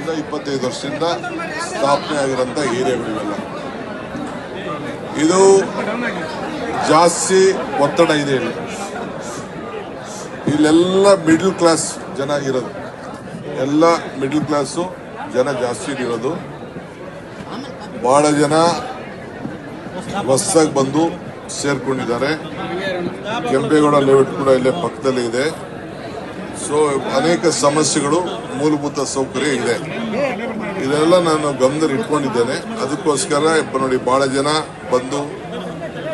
ವರ್ಷದಿಂದ 25 ವರ್ಷದಿಂದ ಸ್ಥಾಪನೆ ಆಗಿರೋಂಥ ಏರಿಯಾಗಳಿವೆಲ್ಲ. ಇದು ಜಾಸ್ತಿ ಒತ್ತಡ ಇದೆ ಇಲ್ಲಿ. ಇಲ್ಲೆಲ್ಲ ಮಿಡ್ಲ್ ಕ್ಲಾಸ್ ಜನ ಇರೋದು, ಎಲ್ಲ ಮಿಡ್ಲ್ ಕ್ಲಾಸು ಜನ ಜಾಸ್ತಿ ಇರೋದು. ಭಾಳ ಜನ ಹೊಸದಾಗಿ ಬಂದು ಸೇರ್ಕೊಂಡಿದ್ದಾರೆ. ಕೆಂಪೇಗೌಡ ಲೇಔಟ್ ಕೂಡ ಇಲ್ಲೇ ಪಕ್ಕದಲ್ಲಿ ಇದೆ. ಸೊ ಅನೇಕ ಸಮಸ್ಯೆಗಳು, ಮೂಲಭೂತ ಸೌಕರ್ಯ ಇದೆ. ಇದೆಲ್ಲ ನಾನು ಗಮನದಲ್ಲಿ ಇಟ್ಕೊಂಡಿದ್ದೇನೆ. ಅದಕ್ಕೋಸ್ಕರ ನೋಡಿ, ಭಾಳ ಜನ ಬಂದು,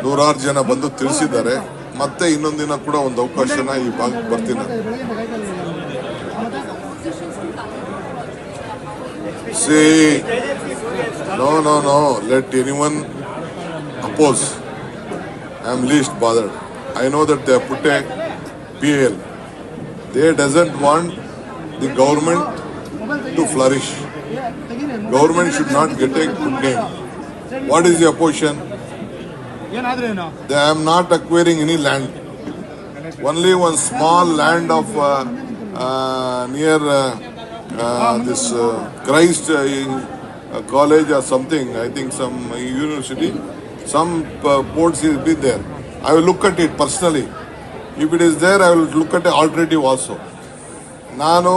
ನೂರಾರು ಜನ ಬಂದು ತಿಳಿಸಿದ್ದಾರೆ. ಮತ್ತೆ ಇನ್ನೊಂದಿನ ಕೂಡ ಒಂದು ಅವಕಾಶನ ಈ ಭಾಗಕ್ಕೆ ಬರ್ತೀನಿ. No, let anyone oppose. I am least bothered. I know that they have put a PAL. They doesn't want the government to flourish. Government should not get a good name. What is the opposition? They am not acquiring any land. Only one small land of near this Christ college or something. I think some university. Some ports will be there. I will look at it personally. If it is there, I will look at an alternative also. ನಾನು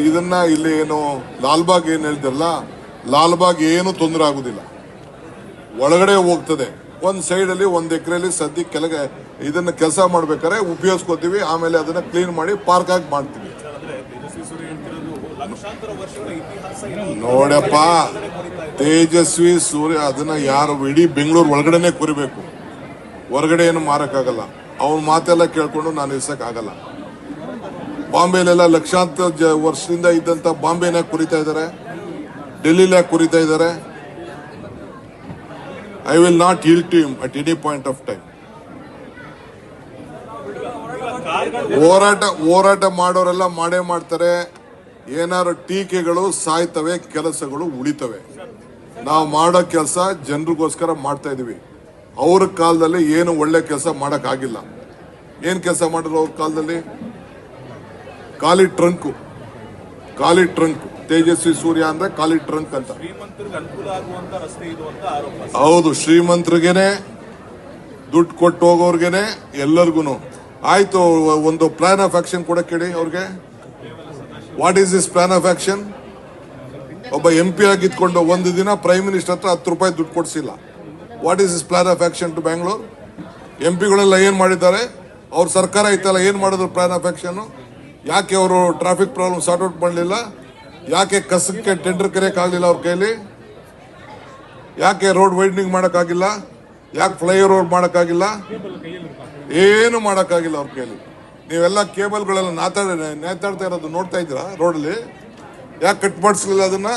ಇದನ್ನ ಇಲ್ಲಿ ಏನು ಲಾಲ್ಬಾಗ್ ಏನು ಹೇಳ್ತಿರಲ್ಲ, ಲಾಲ್ಬಾಗ್ ಏನು ತೊಂದರೆ ಆಗುದಿಲ್ಲ, ಒಳಗಡೆ ಹೋಗ್ತದೆ. ಒಂದು ಸೈಡಲ್ಲಿ 1 ಎಕರೆಯಲ್ಲಿ ಸದ್ಯಕ್ಕೆ ಕೆಳಗೆ ಇದನ್ನ ಕೆಲಸ ಮಾಡ್ಬೇಕಾದ್ರೆ ಉಪಯೋಗಿಸ್ಕೋತೀವಿ. ಆಮೇಲೆ ಅದನ್ನ ಕ್ಲೀನ್ ಮಾಡಿ ಪಾರ್ಕ್ ಆಗಿ ಮಾಡ್ತೀವಿ. ನೋಡಪ್ಪ, ತೇಜಸ್ವಿ ಸೂರ್ಯ ಅದನ್ನ ಯಾರು ಇಡೀ ಬೆಂಗಳೂರು ಒಳಗಡೆನೆ ಕುರಿಬೇಕು, ಹೊರಗಡೆ ಏನು ಮಾರಕ್ಕಾಗಲ್ಲ. ಅವನ ಮಾತೆಲ್ಲ ಕೇಳ್ಕೊಂಡು ನಾನು ಇರ್ಸಕ್ಕಾಗಲ್ಲ. ಬಾಂಬೆಲೆಲ್ಲ ಲಕ್ಷಾಂತರ ವರ್ಷದಿಂದ ಇದ್ದಂತ ಬಾಂಬೆನ ಕುರಿತಾ ಇದ್ದಾರೆ, ಡೆಲ್ಲಿಲ ಕುರಿತಾ ಇದ್ದಾರೆ. I will not yield to him at any point of time. ಹೋರಾಟ ಮಾಡೋರೆಲ್ಲ ಮಾಡೇ ಮಾಡ್ತಾರೆ. ಏನಾದ್ರು ಟೀಕೆಗಳು ಸಾಯ್ತವೆ, ಕೆಲಸಗಳು ಉಳಿತವೆ. ನಾವು ಮಾಡೋ ಕೆಲಸ ಜನರಿಗೋಸ್ಕರ ಮಾಡ್ತಾ ಇದೀವಿ. ಅವ್ರ ಕಾಲದಲ್ಲಿ ಏನು ಒಳ್ಳೆ ಕೆಲಸ ಮಾಡೋಕ್ಕಾಗಿಲ್ಲ. ಏನು ಕೆಲಸ ಮಾಡಿದ್ರು ಅವ್ರ ಕಾಲದಲ್ಲಿ? ಖಾಲಿ ಟ್ರಂಕ್. ತೇಜಸ್ವಿ ಸೂರ್ಯ ಅಂದ್ರೆ ಖಾಲಿ ಟ್ರಂಕ್ ಅಂತ. ಹೌದು, ಶ್ರೀಮಂತರಿಗೇನೆ, ದುಡ್ಡು ಕೊಟ್ಟು ಹೋಗೋರ್ಗೆನೆ, ಎಲ್ಲರಿಗೂ. ಆಯ್ತು, ಒಂದು ಪ್ಲಾನ್ ಆಫ್ ಆಕ್ಷನ್ ಕೂಡ ಕೇಳಿ ಅವ್ರಿಗೆ. What is this plan of action? ಒಬ್ಬ MP ಆಗಿ ಇದ್ಕೊಂಡು ಒಂದು ದಿನ ಪ್ರೈಮ್ ಮಿನಿಸ್ಟರ್ ಹತ್ರ 10 ರೂಪಾಯಿ ದುಡ್ಡು ಕೊಡಿಸಿಲ್ಲ. What is this plan of action to Bangalore? MP ಏನ್ ಮಾಡಿದ್ದಾರೆ? ಅವ್ರ ಸರ್ಕಾರ ಇತ್ತಲ್ಲ, ಏನ್ ಮಾಡಿದ್ರು ಪ್ಲಾನ್ ಆಫ್ ಆಕ್ಷನ್? ಯಾಕೆ ಅವರು ಟ್ರಾಫಿಕ್ ಪ್ರಾಬ್ಲಮ್ ಸಾರ್ಟ್ ಔಟ್ ಮಾಡಲಿಲ್ಲ? ಯಾಕೆ ಕಸಕ್ಕೆ ಟೆಂಡರ್ ಕರೆಯಕ್ಕಾಗಲಿಲ್ಲ ಅವ್ರ ಕೈಲಿ? ಯಾಕೆ ರೋಡ್ ವೈಡ್ನಿಂಗ್ ಮಾಡೋಕ್ಕಾಗಿಲ್ಲ? ಯಾಕೆ ಫ್ಲೈಓವರ್ ಮಾಡೋಕ್ಕಾಗಿಲ್ಲ? ಏನು ಮಾಡೋಕ್ಕಾಗಿಲ್ಲ ಅವ್ರ ಕೈಲಿ. ನೀವೆಲ್ಲ ಕೇಬಲ್ಗಳೆಲ್ಲ ನೇತಾಡ್ತಾ ಇರೋದು ನೋಡ್ತಾ ಇದ್ದೀರಾ ರೋಡಲ್ಲಿ. ಯಾಕೆ ಕಟ್ ಮಾಡಿಸ್ಲಿಲ್ಲ ಅದನ್ನ?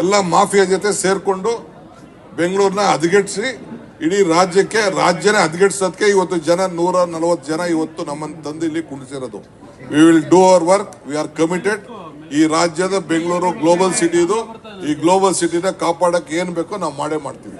ಎಲ್ಲ ಮಾಫಿಯಾ ಜೊತೆ ಸೇರ್ಕೊಂಡು ಬೆಂಗಳೂರನ್ನ ಹದಗೆಡಿಸಿ ಇಡೀ ರಾಜ್ಯನೇ ಹದಗೆಡಿಸೋದಕ್ಕೆ ಇವತ್ತು 140 ಜನ ಇವತ್ತು ನಮ್ಮನ್ನು ತಂದು ಇಲ್ಲಿ ಕುಣಿಸಿರೋದು. We will do our work. We are committed. ಈ ರಾಜ್ಯದ ಬೆಂಗಳೂರು ಗ್ಲೋಬಲ್ ಸಿಟಿ ಇದು. ಈ ಗ್ಲೋಬಲ್ ಸಿಟಿನ ಕಾಪಾಡಕ್ಕೆ ಏನ್ ಬೇಕೋ ನಾವು ಮಾಡೇ ಮಾಡ್ತೀವಿ.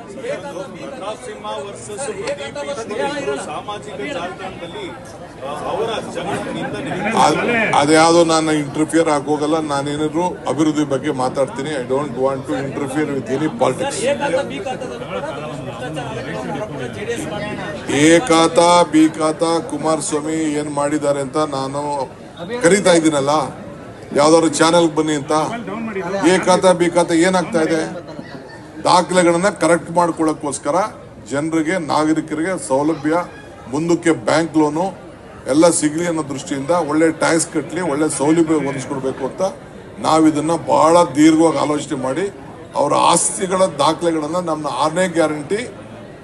ಅದ್ಯಾವುದೋ ನಾನು ಇಂಟರ್ಫಿಯರ್ ಆಗೋಗಲ್ಲ. ನಾನೇನಾದ್ರು ಅಭಿವೃದ್ಧಿ ಬಗ್ಗೆ ಮಾತಾಡ್ತೀನಿ. I don't want to interfere with any politics. A khata B khata Kumaraswamy ಏನ್ ಮಾಡಿದ್ದಾರೆ ಅಂತ ನಾನು ಕರೀತಾ ಇದ್ದೀನಲ್ಲ, ಯಾವ್ದಾದ್ರು ಚಾನೆಲ್ ಬನ್ನಿ ಅಂತ. ಎ ಖಾತಾ ಬಿ ಖಾತಾ ಏನಾಗ್ತಾ ಇದೆ? ದಾಖಲೆಗಳನ್ನ ಕರೆಕ್ಟ್ ಮಾಡ್ಕೊಳ್ಳೋಕ್ಕೋಸ್ಕರ ಜನರಿಗೆ, ನಾಗರಿಕರಿಗೆ ಸೌಲಭ್ಯ, ಮುಂದಕ್ಕೆ ಬ್ಯಾಂಕ್ ಲೋನು ಎಲ್ಲ ಸಿಗಲಿ ಅನ್ನೋ ದೃಷ್ಟಿಯಿಂದ ಒಳ್ಳೆ ಟ್ಯಾಕ್ಸ್ ಕಟ್ಟಲಿ, ಒಳ್ಳೆ ಸೌಲಭ್ಯ ಒದಗಿಸ್ಕೊಡ್ಬೇಕು ಅಂತ ನಾವಿದನ್ನ ಬಹಳ ದೀರ್ಘವಾಗಿ ಆಲೋಚನೆ ಮಾಡಿ ಅವರ ಆಸ್ತಿಗಳ ದಾಖಲೆಗಳನ್ನ ನಮ್ಮ 6ನೇ ಗ್ಯಾರಂಟಿ,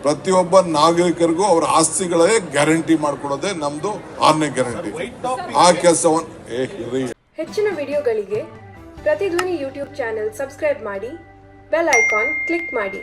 ಪ್ರತಿಯೊಬ್ಬ ನಾಗರಿಕರಿಗೂ ಅವರ ಆಸ್ತಿಗಳೇ ಗ್ಯಾರಂಟಿ ಮಾಡಿಕೊಡೋದೇ ನಮ್ದು 6ನೇ ಗ್ಯಾರಂಟಿ. ಆ ಕೆಲಸವನ್ನು ಹೆಚ್ಚಿನ ವಿಡಿಯೋಗಳಿಗೆ ಪ್ರತಿಧ್ವನಿ ಯೂಟ್ಯೂಬ್ ಚಾನೆಲ್ ಸಬ್ಸ್ಕ್ರೈಬ್ ಮಾಡಿ, ಬೆಲ್ ಐಕಾನ್ ಕ್ಲಿಕ್ ಮಾಡಿ.